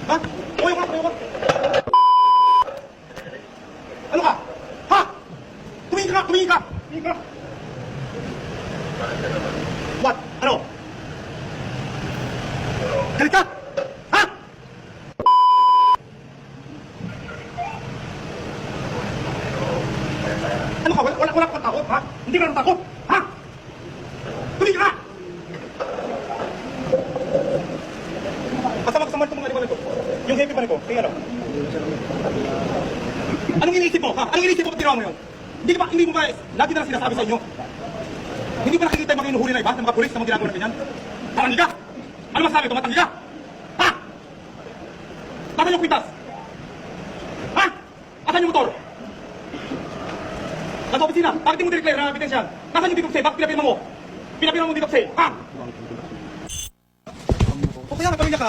Ha? Uy, ako. Ano ka? Ha? Tumingin ka! What? Ano? Galit ka? Ha? Ano ka? Wala kang takot, ha? Hindi ka natakot, ha? Tumingin ka! Kasama ito mga animal ito. Yung happy ba nito? Kaya ano? Anong iniisip mo, ha? Anong iniisip mo pag tinawa mo yun? Hindi mo ba, lagi na lang sinasabi sa inyo? Hindi ba nakikita yung mga inuhuli na iba, ng mga pulis na mga ginagawa na ganyan? Taranggi ka! Ano masabi? Tumatanggi ka? Ha? Nasaan yung kwintas? Ha? Asan yung motor? Nasa opisina, bakit di mo dineclare na ebidensya? Nasaan yung dito bakit pinapirma mo? Pinapirma mo dito ha? O kaya may pamilya ka,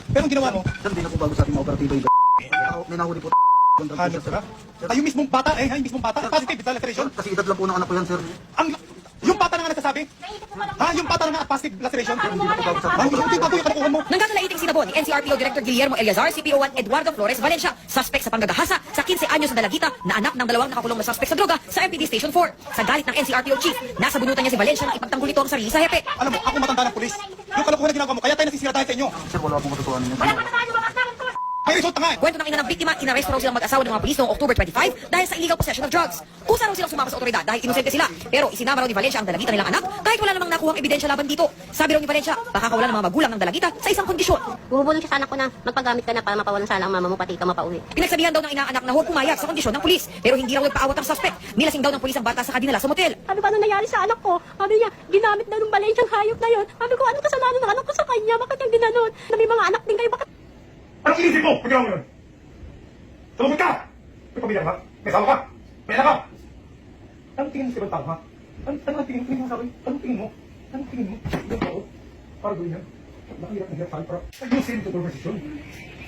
pero ang ginawa mo? Sir, hindi na po bago sa ating mga operatiba yung may nahuli po. Hanap ka? Ay, yung mismong bata, positive sa laceration? Kasi edad lang po ng anak ko yan, sir. Yung bata na nga nagsasabi? Ha? Yung bata na nga positive laceration? Hindi bago yung kanukuhan mo. Nanggakalaiting sinabon ni NCRPO Director Guillermo Eliazar, CPO1 Eduardo Flores Valencia, suspect sa panggagahasa sa 15 anyos na dalagita na anak ng dalawang nakakulong na suspect sa droga sa MPD Station 4. Sa galit ng NCRPO Chief, nasa bunutan niya si Valencia nang ipagtanggol ito ang sarili sa hepe. Alam mo, ako matanda ng pulis. Yung kalokohan na ginagawa mo, kaya tayo nasisira tayo sa inyo. Sir, wala pong matutuhanan niya. May result na nga eh. Kwento ng ina ng biktima, inaresto raw silang mag-asawa ng mga pulis noong October 25 dahil sa illegal possession of drugs. Kusa raw silang sumama sa otoridad dahil inosente sila. Pero isinama raw ni Valencia ang dalagita nilang anak kahit wala namang nakuhang ebidensya laban dito. Sabi raw ni Valencia, baka kawalan ng mga magulang ng dalagita sa isang kondisyon. Bumubulong siya sa anak ko na magpagamit ka na para mapawalan sala ang mama mo pati ka mapauwi. Pinagsabihan daw ng inaanak na huwag pumayag sa kondisyon ng pulis. Pero hindi raw nagpaawat ang suspect. Nilasing daw ng pulis ang bata sa dinala sa motel. Ano ba nangyari sa anak ko? Sabi niya, ginamit na ng Valenciang hayop na yun. Sabi ko, anong kasalanan ng anak ko sa kanya? Bakit yung ginanon? Na may mga anak din kayo, bakit? Anong inisip mo? Pagkira mo yun? Tumabot ka! May pamilya ka? May asawa ka? May anak ka? Anong tingin mo sa ibang tao, ha? Anong tingin mo sa akin? Anong tingin mo? Anong tingin mo? Ibang tao? Para gawin yan? Nakahirap na hirap tayo para ayusin ito conversation.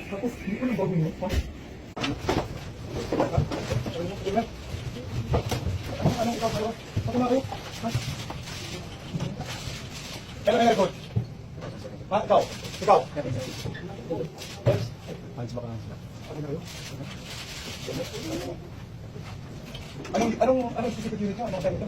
Tapos, hindi ko nang gawin mo, ha? Anong ikaw kayo? Ako na kayo? Ha? Kailan kayo record? Ha? Ikaw? Ikaw? Anong specific unit nyo? Anong time ito?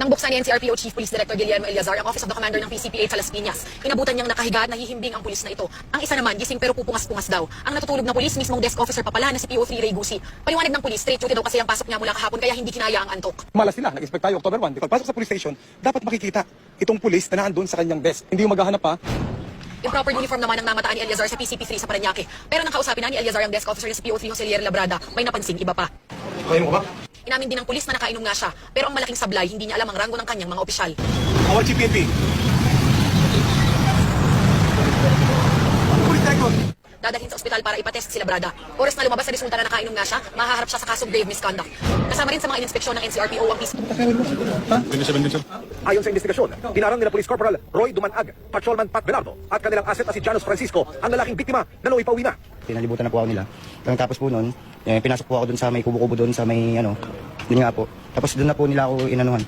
Nang buksan ni NCRPO Chief Police Director Guillermo Eliazar ang Office of the Commander ng PCPA sa Las Piñas, inabutan niyang nakahiga at nahihimbing ang pulis na ito. Ang isa naman, gising pero pupungas-pungas daw. Ang natutulog na pulis, mismong desk officer pa pala na si PO3 Ray Gusi. Paliwanag ng pulis, straight duty daw kasi ang pasok niya mula kahapon kaya hindi kinaya ang antok. Malas sila, nag-expect tayo October 1. Pagpasok sa police station, dapat makikita itong pulis na naandun sa kanyang desk. Hindi yung maghahanap pa. Yung proper uniform naman ang namataan ni Eliazar sa PCP3 sa Parañaque. Pero nang kausapin na ni Eliazar ang desk officer niya sa PO3 Joselier Labrada, may napansing iba pa. Kaya mo ba? Inamin din ng pulis na nakainom nga siya, pero ang malaking sablay, hindi niya alam ang ranggo ng kanyang mga opisyal. Our Chief PNP. Police Director. Dadalhin sa ospital para ipatest si Labrada. Oras na lumabas sa resulta na nakainom nga siya, mahaharap siya sa kasong grave misconduct. Kasama rin sa mga inspeksyon ng NCRPO ang PC. Ayon sa investigasyon, dinarang nila Police Corporal Roy Dumanag, Patrolman Pat Velardo at kanilang asset na si Janus Francisco ang lalaking biktima na nauwi pauwi na. Pinalibutan na po ako nila. Tapos po noon, pinasok po ako doon sa may kubo-kubo doon sa may yun nga po. Tapos doon na po nila ako inanuhan.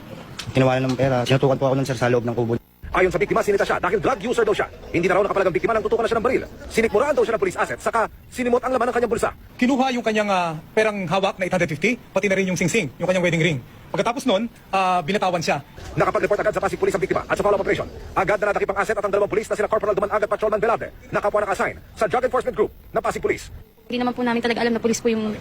Tinawalan ng pera. Sinutukan po ako noon sir sa loob ng kubo. Ayon sa biktima, sinita siya dahil drug user daw siya. Hindi na raw nakapalagang biktima nang tutukan na siya ng baril. Sinikmuraan daw siya ng police asset, saka sinimot ang laman ng kanyang bulsa. Kinuha yung kanyang perang hawak na 850, pati na rin yung singsing, yung kanyang wedding ring. Pagkatapos nun, binatawan siya. Nakapag-report agad sa Pasig Police ang biktima at sa follow-up operation. Agad na natakip ang asset at ang dalawang police na sila Corporal Dumanag at Patrolman Velarde na kapwa naka-assign sa Drug Enforcement Group na Pasig Police. Hindi naman po namin talaga alam na pulis po yung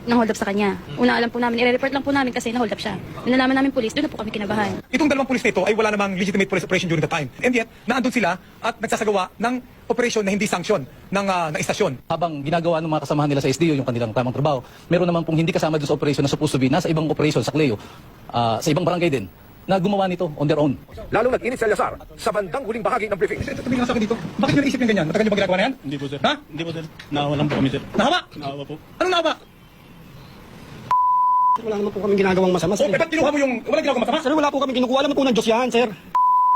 nang-hold up sa kanya. Una alam po namin, i-report lang po namin kasi na-hold up siya. Nung nalaman namin pulis, doon na po kami kinabahan. Itong dalawang pulis na ito ay wala namang legitimate police operation during the time. And yet, naandun sila at nagsasagawa ng operation na hindi sanction ng istasyon. Habang ginagawa ng mga kasamahan nila sa SDO yung kanilang tamang trabaho, meron naman pong hindi kasama doon sa operation na supposed to be nasa ibang operation sa Cleo, sa ibang barangay din, na gumawa nito on their own. Lalong nag-init si Eliazar sa bandang huling bahagi ng briefing. Tumingin lang sa akin dito. Bakit nyo naisip yung ganyan? Matagal nyo ba ginagawa na yan? Hindi po sir. Ha? Hindi po sir. Naawa lang po kami sir. Nahawa? Naawa po. Anong nahawa? Wala naman po kami ginagawang masama. O, ba't kinuha mo yung... Wala ginagawa masama? Sir, wala po kami kinukuha. Alam po ng Diyos yan, sir.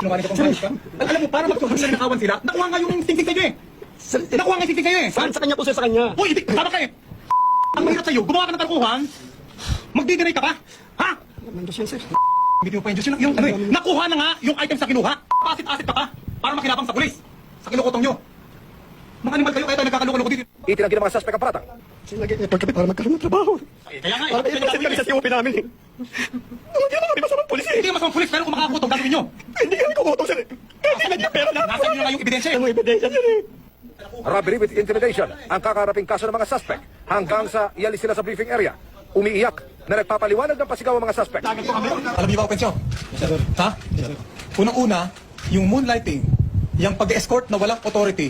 Kinuha nito pang ka? Alam mo, para magsuhang sila nakawan sila, nakuha nga yung singsing sa inyo eh. Nakuha nga yung singsing sa'yo eh. Saan sa kanya po, sir, sa kanya? Uy, tama ka eh. Ang mahirap sa'yo, gumawa ka ng tarukuhan, magdi-deny ka pa? Ha? Ng Diyos yan, sir. Hindi mo pa yung Diyos yun. Yung, ano eh, nakuha na nga yung items na kinuha. Pasit-asit ka pa para makinabang sa pulis. kilokotong nyo. Mga animal kayo, kaya tayo nagkakaloko-loko dito. Itinanggi ng mga suspect ang paratang. Nag-effort kami para magkaroon ng trabaho. Kaya nga, Para i-organization namin eh. Hindi naman kami masamang pulis eh. Hindi masamang pulis, pero kung makakutong, gagawin nyo. Hindi kami kukutong sir. Hindi na niya pera na. Nasa inyo na yung ebidensya. Ang ebidensya sir eh. Robbery with intimidation ang kakaraping kaso ng mga suspect hanggang sa ialis sila sa briefing area. Umiiyak na nagpapaliwanag ng pasigaw ang mga suspect. Alam niyo ba, Opensyo? Ha? Unang-una, yung moonlighting, yung pag-escort na walang authority,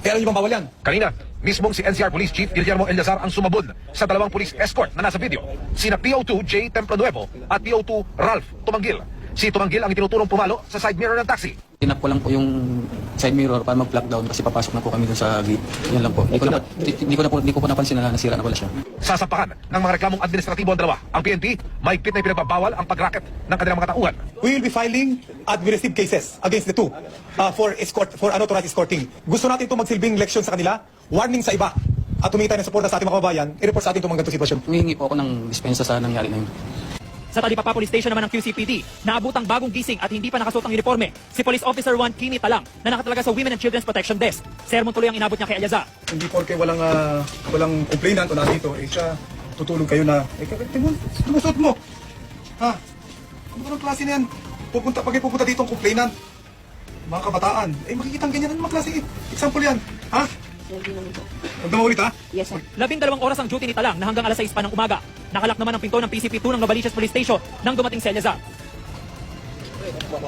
alam niyo bang bawal yan? Kanina, mismong si NCR Police Chief Guillermo Eliazar ang sumabog sa dalawang police escort na nasa video. Sina PO2 J. Templo Nuevo at PO2 Ralph Tumanggil. Si Tumanggil ang itinuturong pumalo sa side mirror ng taxi. Tinap ko lang po yung side mirror para mag-block down kasi papasok na po kami dun sa gate. Yan lang po. Hindi ko po napansin na nasira na pala siya. Sasampakan ng mga reklamong administratibo ang dalawa. Ang PNP, mahigpit na ipinagbabawal ang pag-racket ng kanilang mga tauhan. We will be filing administrative cases against the two for unauthorized escorting. Gusto natin itong magsilbing leksyon sa kanila, warning sa iba, at tumita ng suporta sa ating mga kababayan, i-report sa atin itong mga ganitong sitwasyon. Humihingi po ako ng dispensa sa nangyari na yun. Sa Talipapa Police Station naman ng QCPD, naabutang bagong gising at hindi pa nakasuot ang uniforme, si Police Officer 1 Kimi Talang na nakatalaga sa Women and Children's Protection Desk. Sermon tuloy ang inabot niya kay Eliazar. Hindi porke walang complainant o nandito, siya tutulong kayo na, tumusuot mo. Ha? Ano ba ng klase na yan? Pag pupunta dito ang complainant, mga kabataan, makikita ang ganyan ng mga klase. Example yan. Ha? Huwag na ulit ha? 12 oras ang duty ni Talang na hanggang alas 6 pa ng umaga. Nakalak naman ang pinto ng PCP2 ng Novaliches Police Station nang dumating si Eliazar.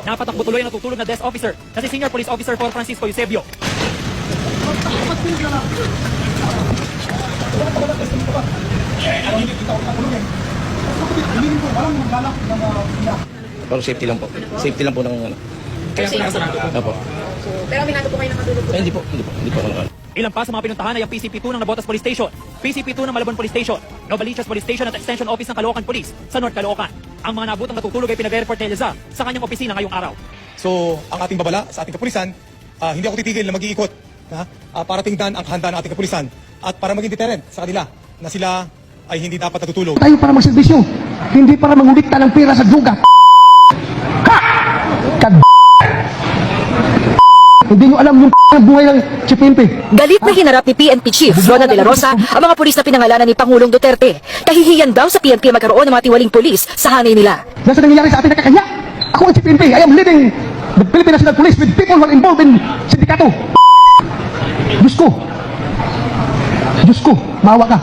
Napatakbo tuloy ang natutulog na desk officer na si Senior Police Officer 4 Francisco Eusebio. Pero safety lang po. Safety lang po ng ano. Kaya Opo. Pero minado po kayo nakatulog po. Hindi po ano. Ilan pa sa mga pinuntahan ay ang PCP2 ng Nabotas Police Station, PCP2 ng Malabon Police Station, Novaliches Police Station at Extension Office ng Caloocan Police sa North Caloocan. Ang mga nabutang natutulog ay pinag-report ni Eliazar sa kanyang opisina ngayong araw. So, ang ating babala sa ating kapulisan, hindi ako titigil na mag-iikot para tingnan ang kahanda ng ating kapulisan at para maging deterrent sa kanila na sila ay hindi dapat natutulog. Tayo para magserbisyo, hindi para mangulikta ng pera sa druga. Hindi nyo alam yung buhay ng Chipimpi. Galit na hinarap ni PNP Chief Ronald De La Rosa ang mga pulis na pinangalanan ni Pangulong Duterte. Kahihiyan daw sa PNP magkaroon ng mga tiwaling pulis sa hanay nila. Yan sa nangyayari sa ating kakanya. Ako ang Chipimpi. I am leading the Philippine National Police with people who are involved in sindikato. Diyos ko, maawa ka.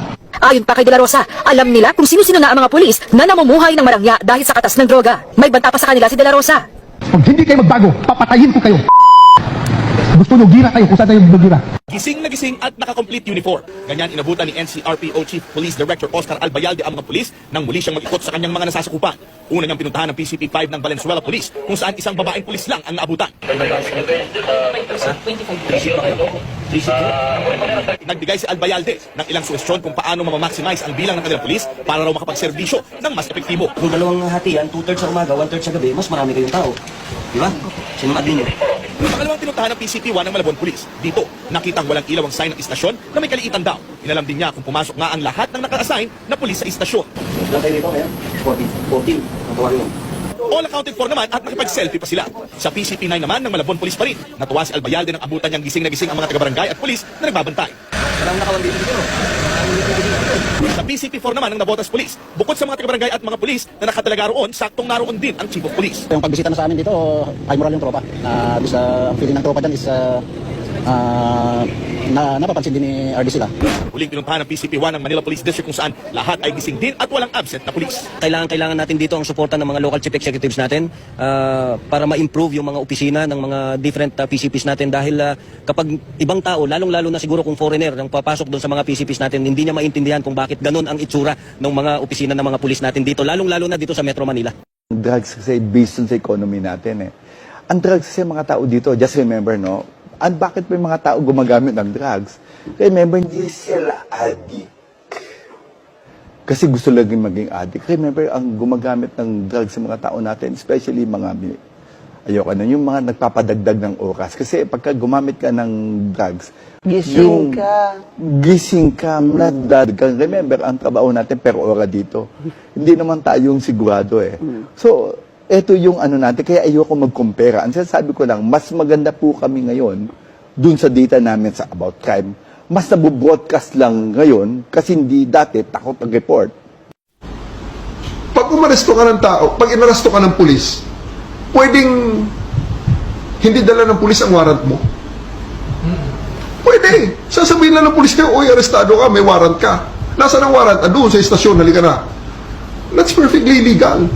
Ayon pa kay De La Rosa, alam nila kung sino-sino na ang mga pulis na namumuhay ng marangya dahil sa katas ng droga. May banta pa sa kanila si De La Rosa. Pag hindi kayo magbago, papatayin ko kayo. Gusto nyo, gira kayo kung saan tayo gira. Gising na gising at naka-complete uniform. Ganyan inabutan ni NCRPO Chief Police Director Oscar Albayalde ang mga pulis nang muli siyang mag-ikot sa kanyang mga nasasakupan. Una niyang pinuntahan ng PCP5 ng Valenzuela Police kung saan isang babaeng pulis lang ang naabutan. Nagbigay si Albayalde ng ilang suwestyon kung paano mamaximize ang bilang ng kanilang pulis para raw makapagserbisyo ng mas epektibo. Kung dalawang hatian, 2/3 sa umaga, 1/3 sa gabi, mas marami kayong tao. Di ba? Sino admin nyo? Yung pangalawang pinuntahan ng PCP1 ng Malabon Police. Dito, nakitang walang ilaw ang sign ng istasyon na may kaliitan daw. Inalam din niya kung pumasok nga ang lahat ng naka-assign na pulis sa istasyon. Ilan kayo dito kaya? 14. Ang tawagin mo. All accounted for naman at nakipag-selfie pa sila. Sa PCP9 naman ng Malabon Police pa rin. Natuwa si Albayalde ng abutan niyang gising na gising ang mga taga-barangay at pulis na nagbabantay. Sa PCP4 naman ng Nabotas Police, bukod sa mga taga-barangay at mga pulis na nakatalaga roon, saktong naroon din ang Chief of Police. Yung pagbisita na sa amin dito, high moral yung tropa. Ang feeling ng tropa dyan is napapansin din ni RD sila. Huling pinuntahan ng PCP1 ng Manila Police District kung saan lahat ay gising din at walang absent na pulis. Kailangan natin dito ang suporta ng mga local chief executives natin para ma-improve yung mga opisina ng mga different PCPs natin dahil kapag ibang tao, lalong-lalo na siguro kung foreigner ang papasok doon sa mga PCPs natin, hindi niya maintindihan kung bakit ganun ang itsura ng mga opisina ng mga pulis natin dito, lalong-lalo na dito sa Metro Manila. Drugs kasi based on sa economy natin eh. Ang drugs kasi mga tao dito, just remember no, bakit may mga tao gumagamit ng drugs? Remember, hindi sila addict. Kasi gusto lagi maging addict. Remember, ang gumagamit ng drugs sa mga tao natin, especially mga, yung mga nagpapadagdag ng oras. Kasi pagka gumamit ka ng drugs, gising ka, nadadagdag. Remember, ang trabaho natin per ora dito. Hindi naman tayong sigurado eh. So, ito yung ano natin, kaya ayoko mag-compare. Ang sasabi ko lang, mas maganda po kami ngayon dun sa data namin sa about crime, mas nabubroadcast lang ngayon kasi hindi dati takot mag-report. Pag umaresto ka ng tao, pag inaresto ka ng pulis, pwedeng hindi dala ng pulis ang warrant mo. Pwede. Sasabihin lang ng pulis kayo, oy, arestado ka, may warrant ka. Nasaan ang warrant? Doon sa istasyon, halika na. That's perfectly legal.